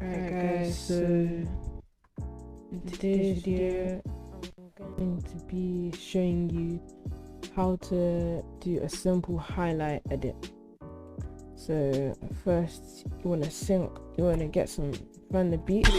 Alright guys, so in today's video I'm going to be showing you how to do a simple highlight edit. So first you want to get some random beats.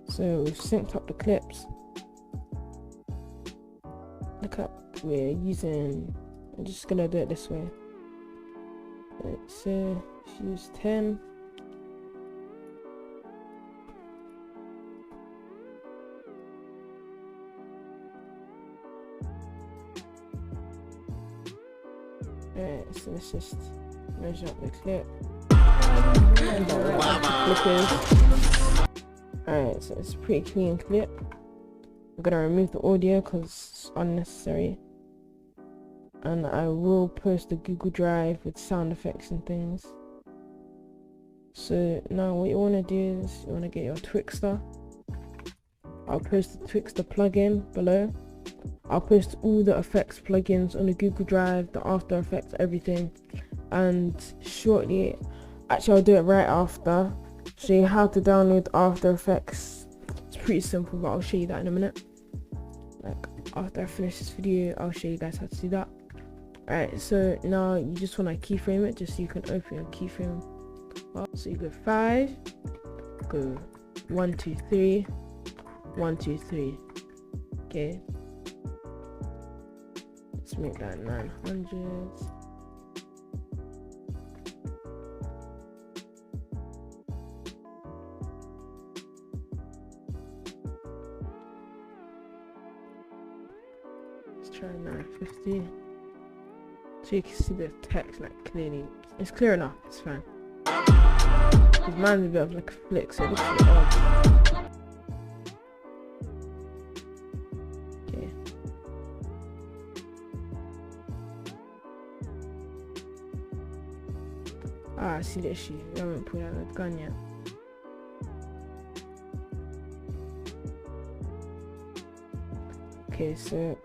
So we've synced up the clips. Look up, I'm just gonna do it this way. So use 10. Alright, so let's just measure up the clip. Alright, so it's a pretty clean clip. I'm gonna remove the audio because it's unnecessary. And I will post the Google Drive with sound effects and things. So now what you want to do is you want to get your Twixtor. I'll post the Twixtor plugin below. I'll post all the effects plugins on the Google Drive, the After Effects, everything. And shortly, actually I'll do it right after. Show you how to download After Effects. It's pretty simple, but I'll show you that in a minute. Like after I finish this video, I'll show you guys how to do that. Alright, so now you just want to keyframe it just so you can open your keyframe. So you go 5, go 1 2 3, 1 2 3. Okay, let's make that 900. Let's try 950. So you can see the text like clearly. It's clear enough, it's fine. Because mine's a bit of like a flick, so it looks a bit odd. Okay. I see the issue. We haven't put out the gun yet. Okay, so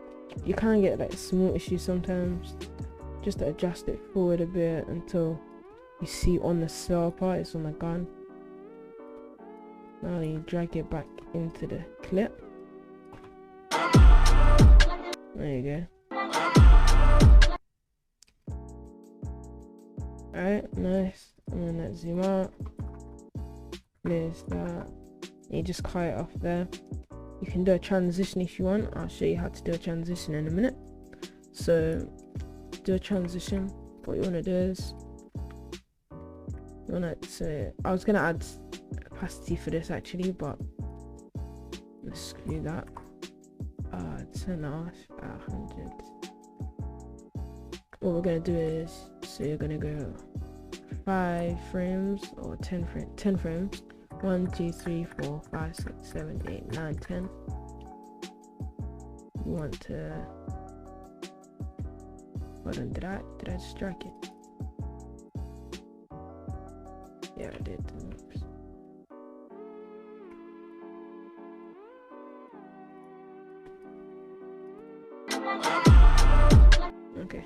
you can get like small issues sometimes. Just to adjust it forward a bit until you see on the cell part it's on the gun. Now you drag it back into the clip. There you go. Alright, nice. And then let's zoom out. There's that. You just cut it off there. You can do a transition if you want. I'll show you how to do a transition in a minute. So do a transition. What you want to do is I was gonna add opacity for this actually, but let's screw that. Turn off at 100. What we're gonna do is, so you're gonna go 5 frames or 10 frames. 1 2 3 4 5 6 7 8 9 10. You want to, hold on, did I just drag it? Yeah, I did. Oops. Okay.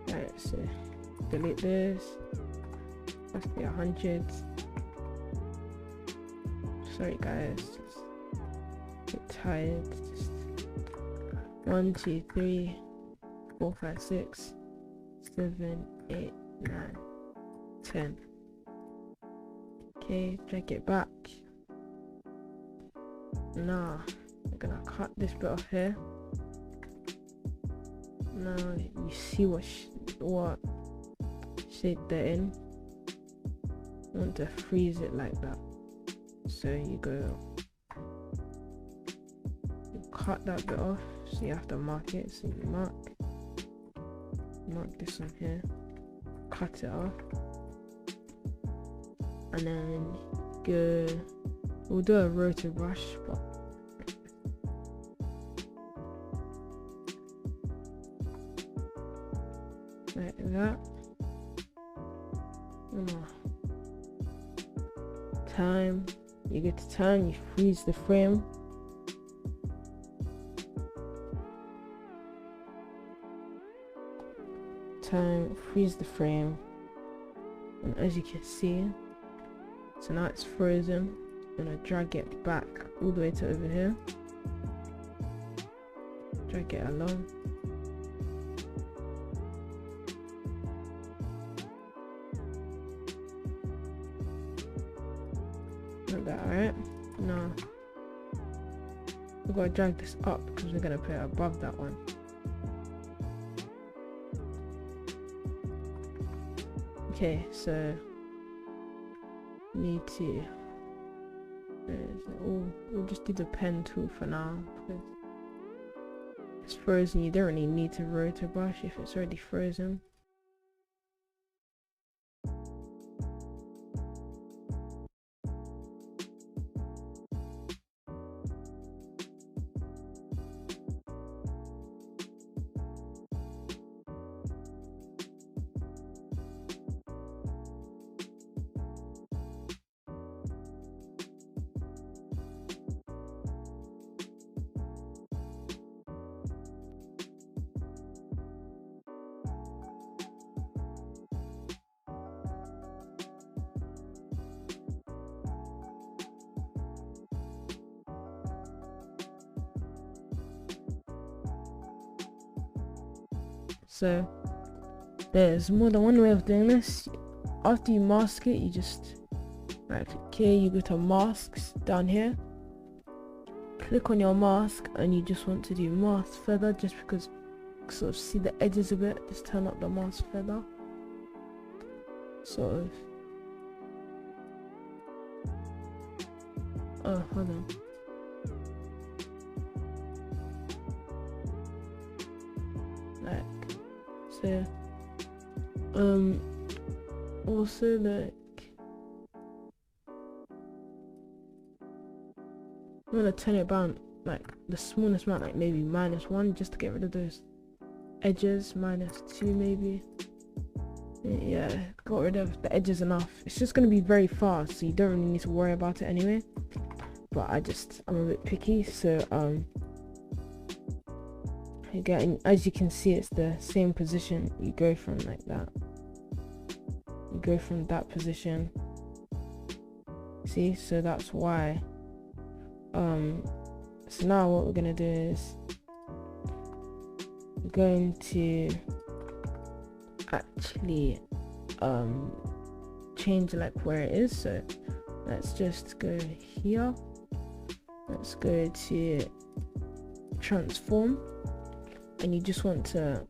Alright, so delete this. Must be 100. Sorry guys, just get tired. Just 1 2 3 4 5 6 7 8 9 10. Okay, drag it back. Now I'm gonna cut this bit off here. Now you see what shape they're in. You want to freeze it like that. So you cut that bit off. So you have to mark it. So you mark this one here, cut it off, and then go, we'll do a rotor brush, but like that. Time, you get to time, you freeze the frame. Time, freeze the frame, and as you can see, so now it's frozen. I'm gonna drag it back all the way to over here, drag it along. Like that. Alright, now we've got to drag this up because we're gonna put it above that one. Okay, so need to we'll just do the pen tool for now because it's frozen. You don't really need to rotor brush if it's already frozen. So there's more than one way of doing this. After you mask it, you just right click here, you go to masks down here, click on your mask, and you just want to do mask feather, just because sort of see the edges a bit. Just turn up the mask feather, sort of. Oh, hold on. Like so. Also, like, I'm gonna turn it down like the smallest amount, like maybe -1, just to get rid of those edges. -2 maybe. Yeah, got rid of the edges enough. It's just gonna be very fast, so you don't really need to worry about it anyway. But I'm a bit picky, so again, as you can see, it's the same position. You go from like that. You go from that position. See, so that's why. So now what we're gonna do is we're going to actually change like where it is. So let's just go here. Let's go to transform, and you just want to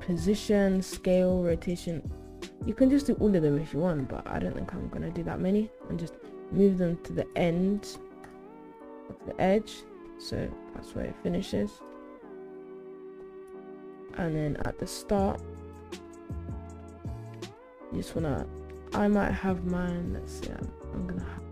position, scale, rotation. You can just do all of them if you want, but I don't think I'm gonna do that many, and just move them to the end of the edge, so that's where it finishes. And then at the start, you just wanna, I might have mine, let's see, I'm gonna have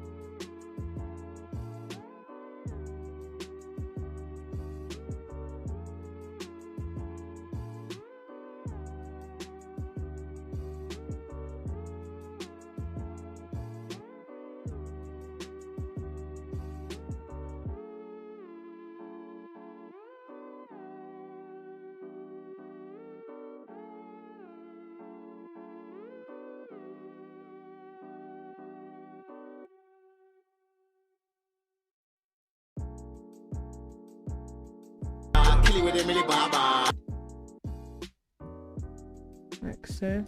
like so.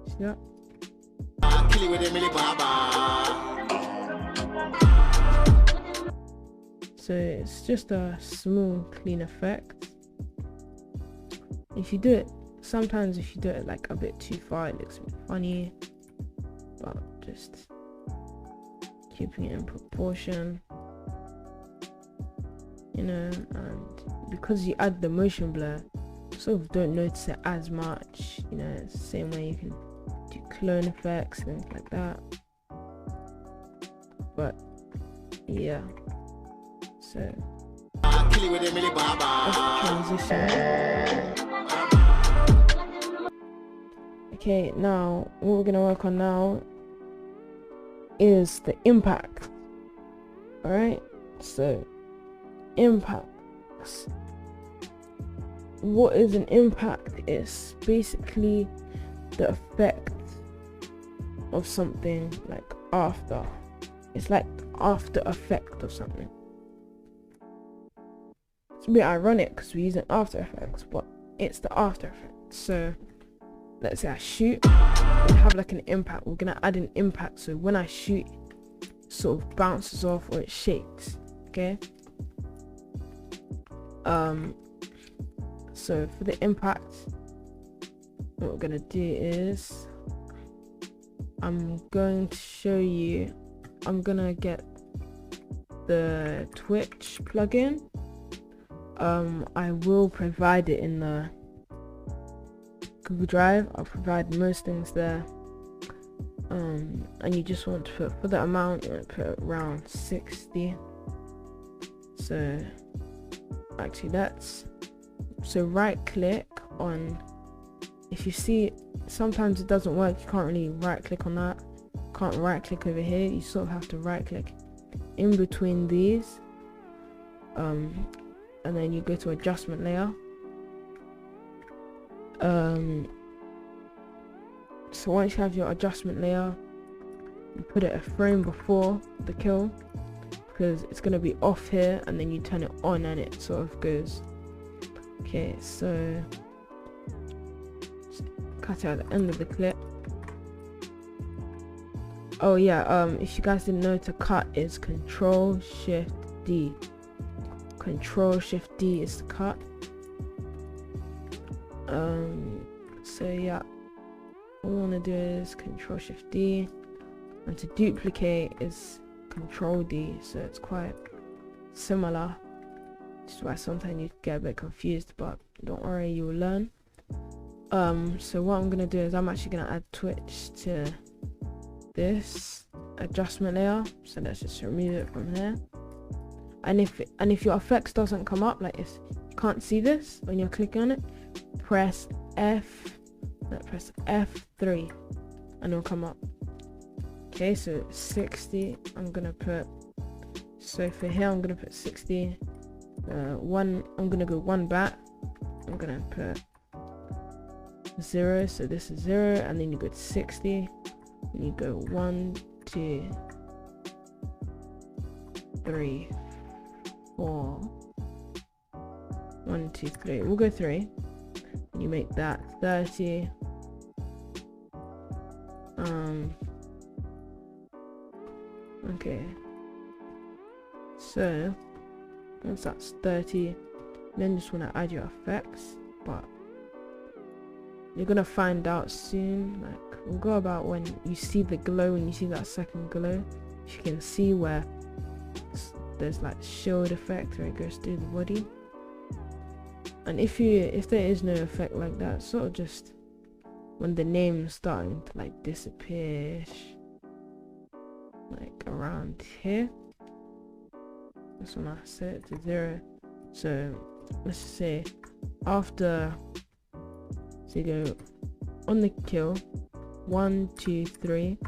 See that? So it's just a small clean effect. If you do it, sometimes if you do it like a bit too far, it looks a bit funny, but just keeping it in proportion, you know. And because you add the motion blur, sort of don't notice it as much, you know. It's the same way you can do clone effects, things like that. yeah, so that's the transition. Okay, now what we're gonna work on now is the impact. Alright, so impacts. What is an impact? It's basically the effect of something, like after. It's like after effect of something. It's a bit ironic because we're using After Effects, but it's the after effect. So let's say I shoot, we have like an impact. We're gonna add an impact, so when I shoot, it sort of bounces off or it shakes. Okay. So for the impact, what we're gonna do is I'm going to show you. I'm gonna get the Twitch plugin. I will provide it in the Google Drive. I'll provide most things there. And you just want to put, for the amount, you want to put around 60. So actually that's, so right click on, if you see sometimes it doesn't work, you can't really right click on that, can't right click over here, you sort of have to right click in between these, and then you go to adjustment layer. So once you have your adjustment layer, you put it a frame before the kill, because it's going to be off here, and then you turn it on and it sort of goes. Okay, so cut it at the end of the clip. Oh yeah, if you guys didn't know, to cut is Control Shift D. Control Shift D is to cut. So yeah, all we want to do is Control Shift D, and to duplicate is Control D. So it's quite similar, which is why sometimes you get a bit confused, but don't worry, you will learn. So what I'm gonna do is I'm actually gonna add Twitch to this adjustment layer. So let's just remove it from here. And if your effects doesn't come up, like if you can't see this when you're clicking on it, press F3 and it'll come up. Okay, so 60, I'm gonna put, so for here I'm gonna put 60, one, I'm gonna go one back, I'm gonna put 0, so this is 0, and then you go to 60, and you go 1, 2, 3, 4, 1, 2, 3, we'll go 3, and you make that 30, okay, so once that's 30, then just want to add your effects, but you're gonna find out soon. Like, we'll go about when you see the glow, when you see that second glow, you can see where there's like shield effect where it goes through the body. And if there is no effect like that, sort of just when the name's starting to like disappear, like around here, that's when I set it to 0. So let's just say after, so you go on the kill, 1, 2, 3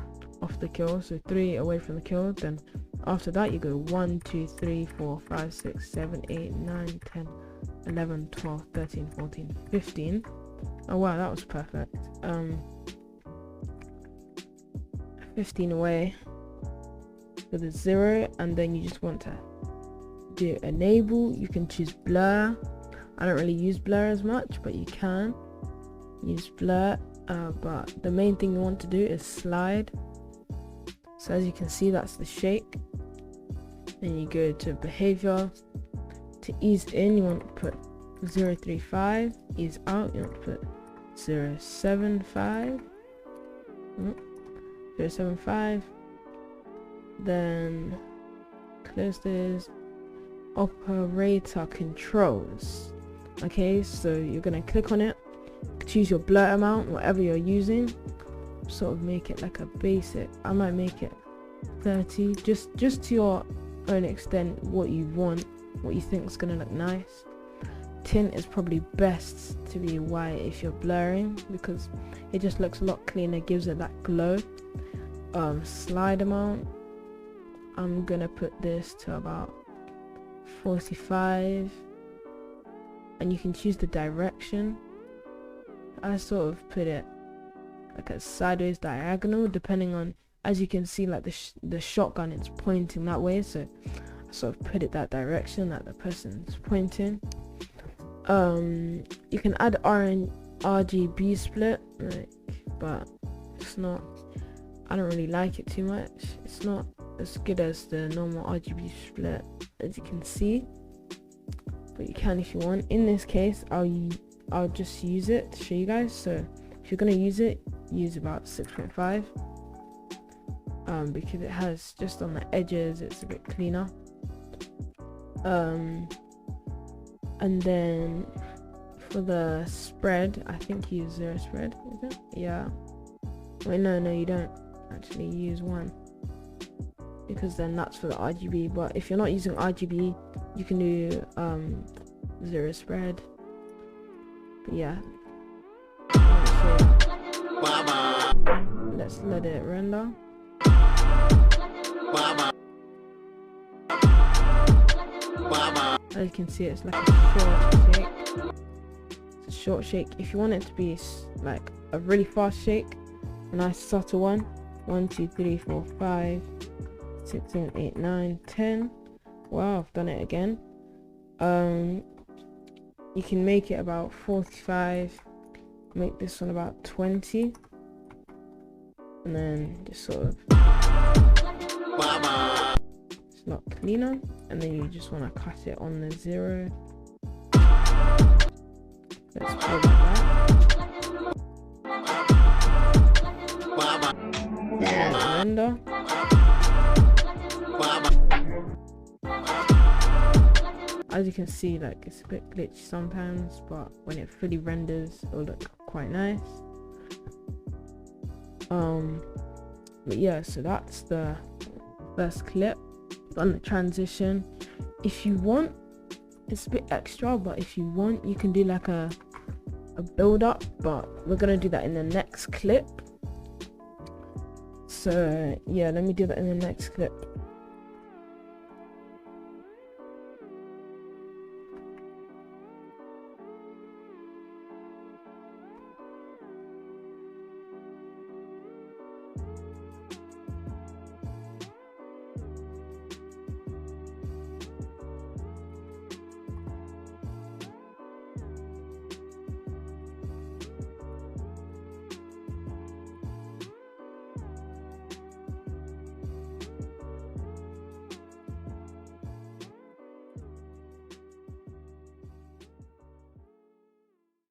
off the kill, so 3 away from the kill. Then after that you go 1, 2, 3, 4, 5, 6, 7, 8, 9, 10, 11, 12, 13, 14, 15. Oh wow, that was perfect. 15 away with a 0, and then you just want to do enable. You can choose blur. I don't really use blur as much, but you can use blur, but the main thing you want to do is slide. So as you can see, that's the shake. Then you go to behavior. To ease in, you want to put 035. Ease out, you want to put 075. 075. Then close this. Operator controls. Okay, so you're gonna click on it, choose your blur amount, whatever you're using, sort of make it like a basic. I might make it 30, just to your own extent what you want, what you think is gonna look nice. Tint is probably best to be white if you're blurring, because it just looks a lot cleaner, gives it that glow. Slide amount, I'm gonna put this to about 45, and you can choose the direction. I sort of put it like a sideways diagonal, depending on, as you can see, like the shotgun, it's pointing that way, so I sort of put it that direction that the person's pointing. You can add RGB split, like, but it's not, I don't really like it too much. It's not as good as the normal RGB split, as you can see, but you can if you want. In this case, I'll just use it to show you guys. So if you're gonna use it, use about 6.5, because it has, just on the edges, it's a bit cleaner. And then for the spread, I think you use 0 spread, is it? Yeah. Wait, no, you don't actually use 1, because then that's for the RGB. But if you're not using RGB, you can do 0 spread. But yeah. Let's let it render. As you can see, it's like a short shake. It's a short shake. If you want it to be like a really fast shake, a nice subtle one. 1, 2, 3, 4, 5, 6, 7, 8, 9, 10. Wow, I've done it again. You can make it about 45. Make this one about 20, and then just sort of, it's not cleaner, and then you just want to cut it on the 0. Let's put it like that. Render. As you can see, like, it's a bit glitchy sometimes, but when it fully renders, it'll look quite nice. But yeah, so that's the first clip. On the transition, if you want, it's a bit extra, but if you want, you can do like a build up, but we're gonna do that in the next clip. So yeah, let me do that in the next clip.